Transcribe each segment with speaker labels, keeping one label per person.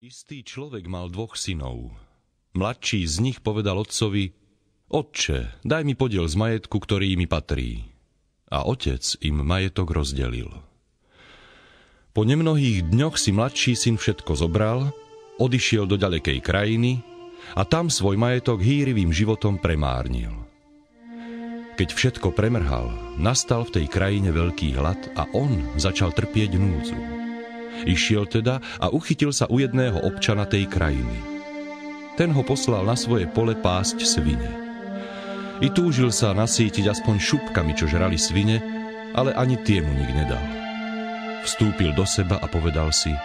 Speaker 1: Istý človek mal 2 synov. Mladší z nich povedal otcovi: Otče, daj mi podiel z majetku, ktorý mi patrí. A otec im majetok rozdelil. Po nemnohých dňoch si mladší syn všetko zobral, odišiel do ďalekej krajiny a tam svoj majetok hýrivým životom premárnil. Keď všetko premrhal, nastal v tej krajine veľký hlad a on začal trpieť núdzu. Išiel teda a uchytil sa u jedného občana tej krajiny. Ten ho poslal na svoje pole pásť svine. I túžil sa nasýtiť aspoň šupkami, čo žrali svine, ale ani tie mu nik nedal. Vstúpil do seba a povedal si: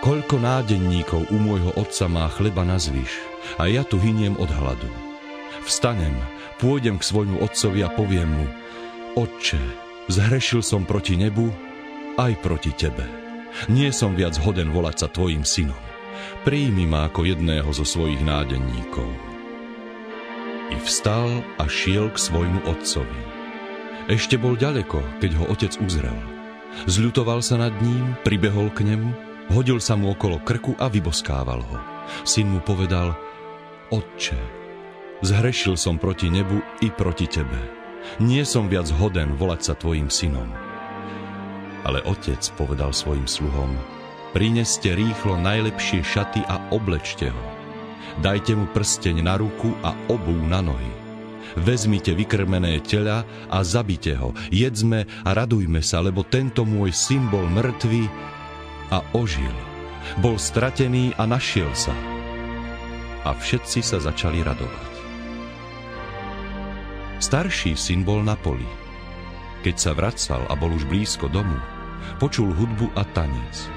Speaker 1: Koľko nádenníkov u môjho otca má chleba nazvyš, a ja tu hyniem od hladu. Vstanem, pôjdem k svojmu otcovi a poviem mu: Otče, zhrešil som proti nebu aj proti tebe. Nie som viac hoden volať sa tvojim synom. Prijmi ma ako jedného zo svojich nádenníkov. I vstal a šiel k svojmu otcovi. Ešte bol ďaleko, keď ho otec uzrel. Zľutoval sa nad ním, pribehol k nemu, hodil sa mu okolo krku a vyboskával ho. Syn mu povedal: Otče, zhrešil som proti nebu i proti tebe. Nie som viac hoden volať sa tvojim synom. Ale otec povedal svojim sluhom: Prineste rýchlo najlepšie šaty a oblečte ho. Dajte mu prsteň na ruku a obuv na nohy. Vezmite vykrmené teľa a zabite ho. Jedzme a radujme sa, lebo tento môj syn bol mŕtvý a ožil. Bol stratený a našiel sa. A všetci sa začali radovať. Starší syn bol na poli. Keď sa vracal a bol už blízko domu, počul hudbu a tanec.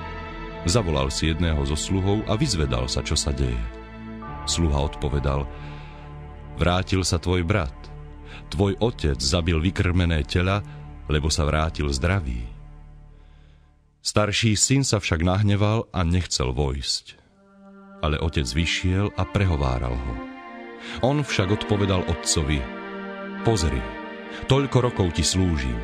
Speaker 1: Zavolal si jedného zo sluhov a vyzvedal sa, čo sa deje. Sluha odpovedal: Vrátil sa tvoj brat. Tvoj otec zabil vykrmené tela, lebo sa vrátil zdravý. Starší syn sa však nahneval a nechcel vojsť. Ale otec vyšiel a prehováral ho. On však odpovedal otcovi: Pozri, toľko rokov ti slúžim.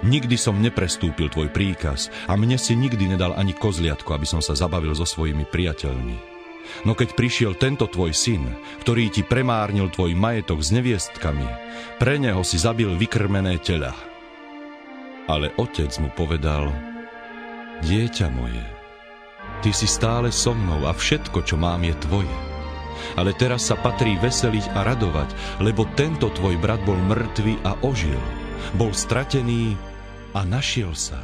Speaker 1: Nikdy som neprestúpil tvoj príkaz a mne si nikdy nedal ani kozliatko, aby som sa zabavil so svojimi priateľmi. No keď prišiel tento tvoj syn, ktorý ti premárnil tvoj majetok s neviestkami, pre neho si zabil vykrmené teľa. Ale otec mu povedal: Dieťa moje, ty si stále so mnou a všetko, čo mám, je tvoje. Ale teraz sa patrí veseliť a radovať, lebo tento tvoj brat bol mŕtvý a ožil. Bol stratený a našiel sa.